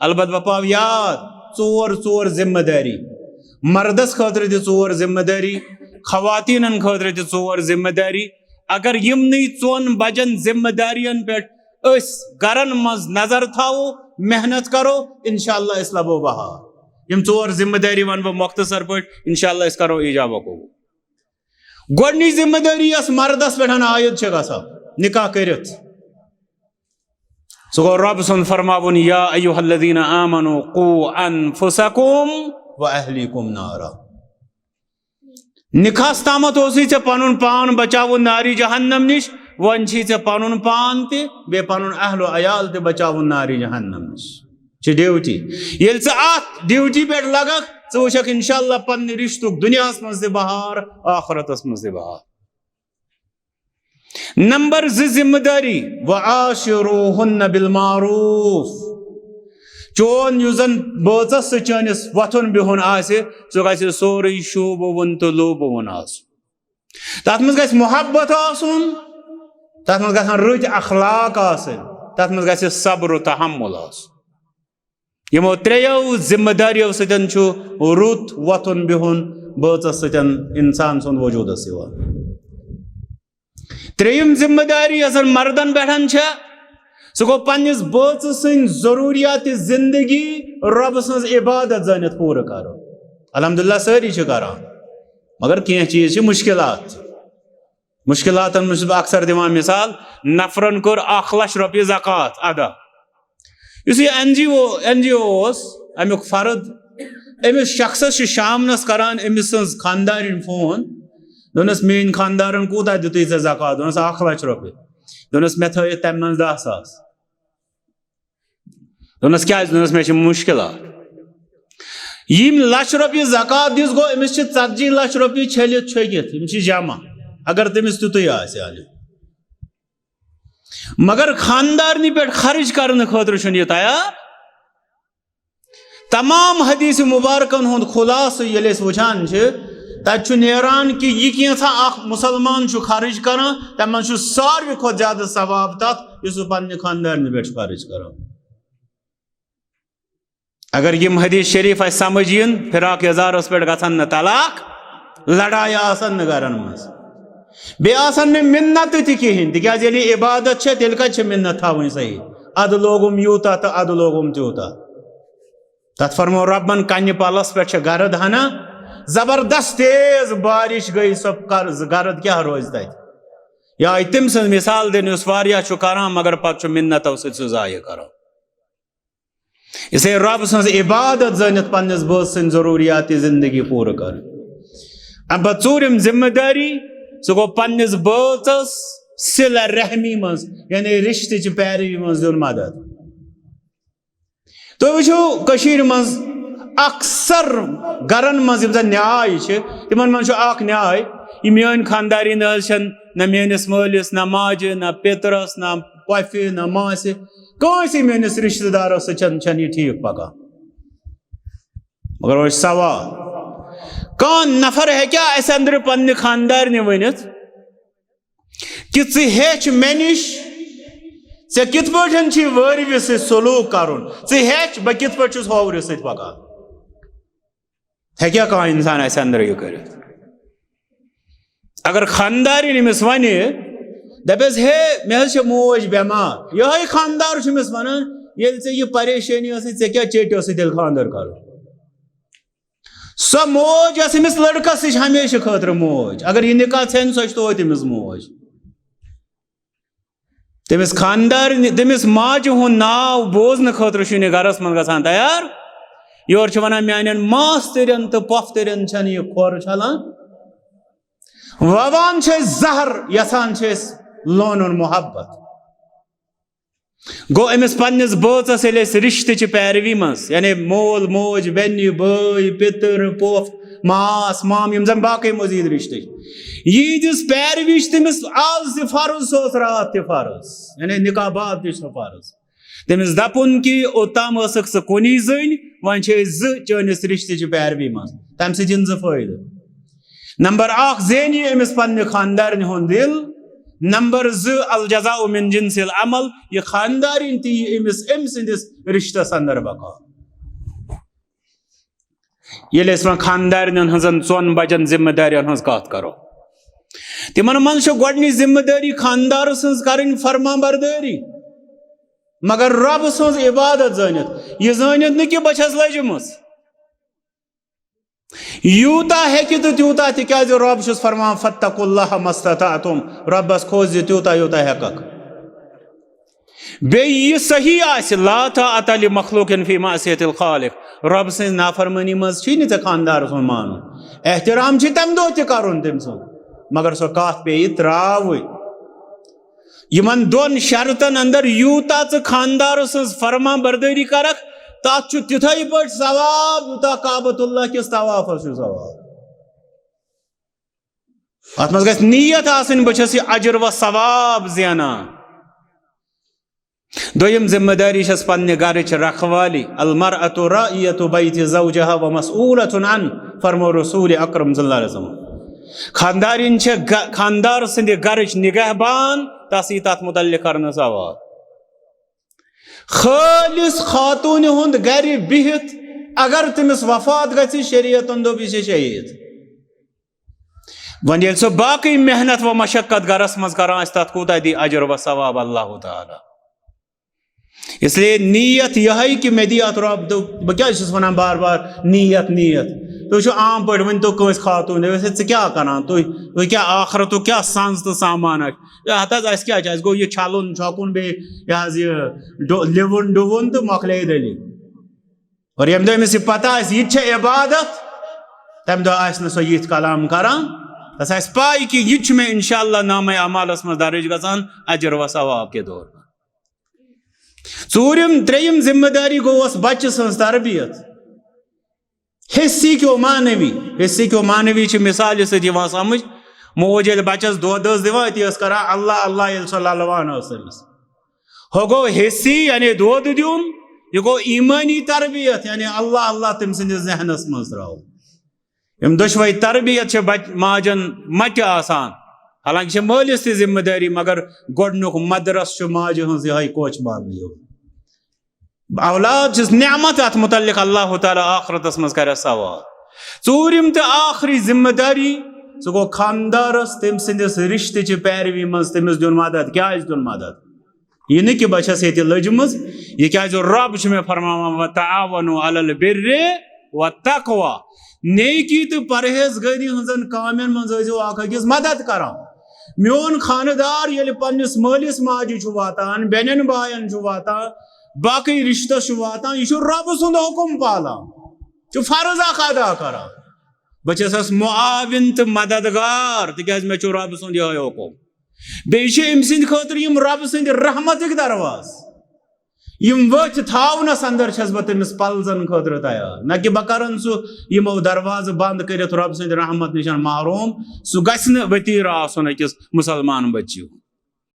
البتہ بپاو یاد ژور ذمہ داری مردس خاطر تہ ژور ذمہ داری خواتینن خاطر تہ ژور ذمہ داری اگر یمنی ژون بجن ذمہ دارین پہ اس گرن مز نظر تھاو محنت کرو انشاءاللہ اس لبو بہار یم ژور ذمہ داری ون بہ مختصر پہ انشاءاللہ اس کرو ایجاب قبول گۄڈنِچ ذمہ داری یس مردس پہ عائد گژھان نکاح کرت سو گو رب سن فرماون یا ایھا الذین آمنوا قوا انفسکم واہلیکم نارا نکاح تامت اوسی ژے پنن پان بچاون ناری جہنم نش ون چھی ژے پنن پان تہ بے پنن اہل و عیال تہ بچاون ناری جہنم نش چھ ڈیوٹی یل ژے ات ڈیوٹی پہ لگک ژٕ وچھکھ انشاءاللہ پنہ رشتک دنیاہس مز تہ بہار آخرتس مز تہ بہار نمبر 2 ذمہ داری وعاشروہن بالمعروف چون یُس زن بٲژس سۭتۍ چٲنِس وۄتھُن بِہُن آسہِ سُہ گژھِ سورُے شوٗبوُن تہٕ لوٗبوُن آسُن تتھ منٛز گژھِ محبت آسُن تتھ منٛز گژھن رٕتۍ اخلاق آسٕنۍ تتھ منٛز گژھِ صبر و تحمل آسُن یِمو ترٛیٚیو ذمہ داریو سۭتۍ چھُ رُت وۄتھُن بِہُن بٲژس سۭتۍ انسان سُنٛد وجوٗدس یِوان ترٛیٚیِم ذمہ داری یۄس زن مردن پٮ۪ٹھ چھےٚ سُہ گوٚو پننِس بٲژٕ سٕنٛدۍ ضروٗریات زندگی رۄبہٕ سٕنٛز عبادت زٲنِتھ پوٗرٕ کرُن الحمدللہ سٲری چھِ کران مگر کینٛہہ چیٖز چھِ مُشکلات مشکلاتن منٛز چھُس بہٕ اکثر دِوان مثال نفرن کوٚر 1,00,000 رۄپیہِ زکات ادا یُس یہِ این جی او اوس امیُک فرد أمِس شخصس چھِ شامنس کران أمۍ سٕنٛز خاندارِنۍ فون دوٚپنس میٲنۍ خاندارن کوٗتاہ دِتُے ژےٚ زکات دوٚپنس 1,00,000 رۄپیہِ دوٚپنس مےٚ تھٲیِتھ تمہِ منٛز 10,000 دوٚپنس کیٛازِ دوٚپنس مےٚ چھِ مُشکلات یِم 1,00,000 رۄپیہِ زکات دِژ گوٚو أمِس چھِ 40 لَچھ رۄپیہِ چھٔلِتھ چھٔکِتھ یِم چھِ جمع اگر تٔمِس تیُتُے آسہِ حالہِ مگر خاندارنہِ پٮ۪ٹھ خرٕچ کرنہٕ خٲطرٕ چھُنہٕ یہِ تیار تمام حدیث مبارکن ہُنٛد خُلاسہٕ ییٚلہِ أسۍ وٕچھان چھِ تتہِ چھُ نیران کہِ یہِ کینٛژھا اکھ مُسلمان چھُ خرٕچ کران تمہِ منٛز چھُ ساروی کھۄتہٕ زیادٕ ثواب تتھ یُس سُہ پننہِ خاندارنہِ پٮ۪ٹھ چھُ خرٕچ کران اگر یم حدیث شریف اسہِ سمجھ یِن فراق یزارس پٮ۪ٹھ گژھن نہٕ طلاق لڑایہِ آسن نہٕ گرن منٛز بیٚیہِ آسن نہٕ مِنتہٕ تہِ کِہینۍ تِکیٛازِ ییٚلہِ یہِ عبادت چھےٚ تیٚلہِ کتہِ چھِ مِنت تھاوٕنۍ صحیح ادٕ لوگُم یوٗتاہ تہٕ ادٕ لوگُم تیوٗتاہ تتھ فرمو رۄبن کنہِ پلس پٮ۪ٹھ چھےٚ گرد ہنا زبردست تیز بارش گئی سۄ گرد کیٛاہ روزِ تتہِ یہِ آیہِ تٔمۍ سٕنٛز مثال دِنہٕ یُس واریاہ چھُ کران مگر پتہٕ چھُ مِنتو سۭتۍ سُہ ضایہِ کران اسے رب سٕنٛز عبادت زٲنِتھ پننِس بٲژ سٕنٛدۍ ضروٗریات زندگی پوٗرٕ کرٕنۍ امہِ پتہٕ ژوٗرِم ذمہ داری سُہ گوٚو پننِس بٲژس صلہ رحمی منٛز یعنی رشتٕچہِ پیروی منٛز دیُن مدد تُہۍ وٕچھِو کٔشیٖرِ منٛز اکثر گرن منٛز یِم زن نیاے چھِ تِمن منٛز چھُ اکھ نیاے یہِ میٲنۍ خانداری نہ حظ چھنہٕ نہ میٲنِس مٲلِس نہ ماجہِ نہ پیترس نہ پۄفہِ نہ ماسہِ کٲنٛسہِ میٲنِس رشتہٕ دارس سۭتۍ چھنہٕ یہِ ٹھیٖک پکان مگر وۄنۍ چھُ سوال کانٛہہ نفر ہیٚکیٛاہ اسہِ أنٛدرٕ پننہِ خاندارنہِ ؤنِتھ کہِ ژٕ ہیٚچھ مےٚ نِش ژےٚ کِتھ پٲٹھۍ چھُے وٲرِوِ سۭتۍ سلوٗک کرُن ژٕ ہیٚچھ بہٕ کِتھ پٲٹھۍ چھُس ہوورِ سۭتۍ پکان ہیٚکیٛاہ کانٛہہ انسان اسہِ أنٛدرٕ یہِ کٔرِتھ اگر خاندارِنۍ أمِس ونہِ دپیس ہے مےٚ حظ چھِ موج بٮ۪مار یِہوے خاندار چھُ أمِس ونان ییٚلہِ ژےٚ یہِ پریشٲنی ٲسٕے ژےٚ کیٛاہ چیٚٹیوسٕے تیٚلہِ خاندر کرُن سۄ موج یۄس أمِس لڑکس یہِ چھِ ہمیشہٕ خٲطرٕ موج اگر یہِ نکاح ژھٮ۪نہِ سۄ چھِ توتہِ أمِس موج تٔمِس خاندارنہِ تٔمِس ماجہِ ہُنٛد ناو بوزنہٕ خٲطرٕ چھُنہٕ یہِ گرس منٛز گژھان تیار یورٕ چھِ ونان میانٮ۪ن ماستٕرٮ۪ن تہٕ پۄپھتٕرٮ۪ن چھنہٕ یہِ کھۄر چھلان ووان چھِ أسۍ زہر یژھان چھِ أسۍ لونُن محبت گوٚو أمِس پننِس بٲژس ییٚلہِ أسۍ رشتٕچہِ پیروی منٛز یعنی مول موج بیٚنہِ بٲے پِتٕر پوٚپھ ماس مام یِم زن باقٕے مزیٖد رشتہٕ چھِ یٖتِس پیروی چھِ تٔمِس آز تہِ فرض سُہ اوس راتھ تہِ فرض یعنی نکاح بعد تہِ چھُ سُہ فرض تٔمِس دپُن کہِ اوٚتام ٲسٕکھ ژٕ کُنی زٔنۍ وۄنۍ چھِ أسۍ زٕ چٲنِس رشتٕچہِ پیروی منٛز تمہِ سۭتۍ یِن زٕ فٲیدٕ نمبر 1 زینہِ یہِ أمِس پننہِ خاندارنہِ ہُنٛد دِل نمبر 2 الجزاء من جنس العمل یہ خاندارین تی ام سندس رشتس اندر بقا یل اس خاندارن ہزن 4 بجن ذمہ دارین ہز کات کرو تمن من گۄڈنِچ ذمہ داری خاندار سنز کرن فرما برداری مگر رب سنز عبادت زانت یہ زانت نہ کہ بچس لجمس یوتا ہیکہ تو تیوتا تکیاز رب چھس فرمان فاتقوا اللہ ما استطعتم ربس کھوز تیوتا یوتا ہیکک بیٚیہِ یہ صحیح آسہِ لا طاعة لمخلوق فی معصیت الخالق رب سٕنٛز نافرمٲنی منٛز چھی نہٕ ژےٚ خاندار سُنٛد مانُن احترام چھی تمہِ دۄہ تہِ کرُن تٔمۍ سُنٛد مگر سۄ کتھ پیٚیہِ ترٛاوٕنۍ یمن 2 شرطن اندر یوتا ژٕ خاندار سٕنٛز فرما بردٲری کرکھ تات چھُ تِتھے پٲٹھۍ ثواب یوٗتاہ کعبۃ اللہ کِس طوافس چھُ ثواب اتھ منٛز گژھِ نیت آسٕنۍ بہٕ چھس یہِ اجر و ثواب زینان دوٚیِم ذمہ داری چھس پننہِ گرٕچ رکھوالی المرأة رائیة بیت زوجها ومسئولة عنه فرمو رسول اکرم صلی اللہ علیہ وسلم خاندارین چھِ خاندار سٕنٛدِ گرٕچ نگہبان تس یی تتھ متعلق کرنہٕ سوال خالص خاتون ہند گر بہت اگر تمس وفات گژھِ شریعتن دوٚپ یہِ چھِ شہید وۄنۍ ییٚلہِ سۄ باقٕے محنت و مشقت گرس منٛز کران آسہِ تتھ کوٗتاہ دی اجر و ثواب اللہ تعالیٰ اس لیے نیت یہ کہ مے دی ات رب بہ کیا چھس ونان بار بار نیت نیت تھی عام پہ ون تو کنس خاتون ژٕ کیٛاہ کران تُہۍ کیٛاہ آخرتُک کیٛاہ سنز تو سامان ہتھ حظ اسہِ کیٛاہ چھُ اسہِ گوٚو یہِ چھلُن چھۄکُن بیٚیہِ یہِ حظ یہِ لِوُن ڈُوُن تہٕ مۄکلے دٔلیٖل اور ییٚمہِ دۄہ أمِس یہِ پتہ آسہِ یہِ تہِ چھےٚ عبادت تمہِ دۄہ آسہِ نہٕ سۄ یِتھۍ کلام کران تس آسہِ پاے کہ یہِ تہِ چھُ مےٚ انشاء اللہ نامے اعمالس منٛز درج گژھان اجر و ثواب کے طور پر ترٛیٚیِم ذمہ داری گوٚوس بچہ سٕنٛز تربیت حصی کیو معنوی چھ مثال سۭتۍ یِوان سمجھ موج ییٚلہِ بچس دۄد ٲس دِوان أتی ٲس کران اللہ اللہ ییٚلہِ سۄ للوان ٲس أمِس ہُہ گوٚو حصی یعنی دۄد دیُن یہِ گوٚو ایٖمٲنی تربیت یعنی اللہ اللہ تٔمۍ سٕنٛدِس ذہنس منٛز ترٛاوُن یِم دۄشوے تربیت چھِ ماجن مٹہِ آسان حالانکہ چھِ مٲلِس تہِ ذمہ دٲری مگر گۄڈنیُک مدرس چھُ ماجہِ ہٕنٛز یِہوٚے کوچ ماننہٕ اولاد چھس نعمت ات متعلق اللہ تعالیٰ آخرتس منٛز کرِ سوال ژوٗرِم تہٕ آخری ذمہ داری سُہ گوٚو خاندارس تٔمۍ سٕنٛدِس رشتہٕ چہِ پیروی منٛز تٔمِس دیُن مدد کیٛازِ دیُن مدد یہِ نہٕ کہِ بہٕ چھس ییٚتہِ لٔجمٕژ یہِ کیٛازِ رب چھُ مےٚ فرماوان وتعاونوا علی البر والتقوى نیکی تہٕ پرہیزگٲری ہٕنٛزن کامٮ۪ن منٛز ٲسۍزیو اکھ أکِس مدد کران میون خاندار ییٚلہِ پننِس مٲلِس ماجہِ چھُ واتان بیٚنٮ۪ن باین چھُ واتان باقی رشتس چھُ واتان یہِ چھُ رب سُنٛد حُکم پالان چھُ فرض اکھ ادا کران بہٕ چھسس معاون تہٕ مددگار تِکیٛازِ مےٚ چھُ رب سُنٛد یِہوٚے حُکم بیٚیہِ چھِ أمۍ سٕنٛدِ خٲطرٕ یِم رب سٕنٛدِ رحمتٕکۍ درواز یِم ؤتھۍ تھاونس اندر چھس بہٕ تٔمِس پلزن خٲطرٕ تیار نہ کہ بہٕ کرن سُہ یِمو دروازٕ بنٛد کٔرِتھ رب سٕنٛدِ رحمت نِش محروم سُہ گژھِ نہٕ ؤتیٖر آسُن أکِس مُسلمان بچی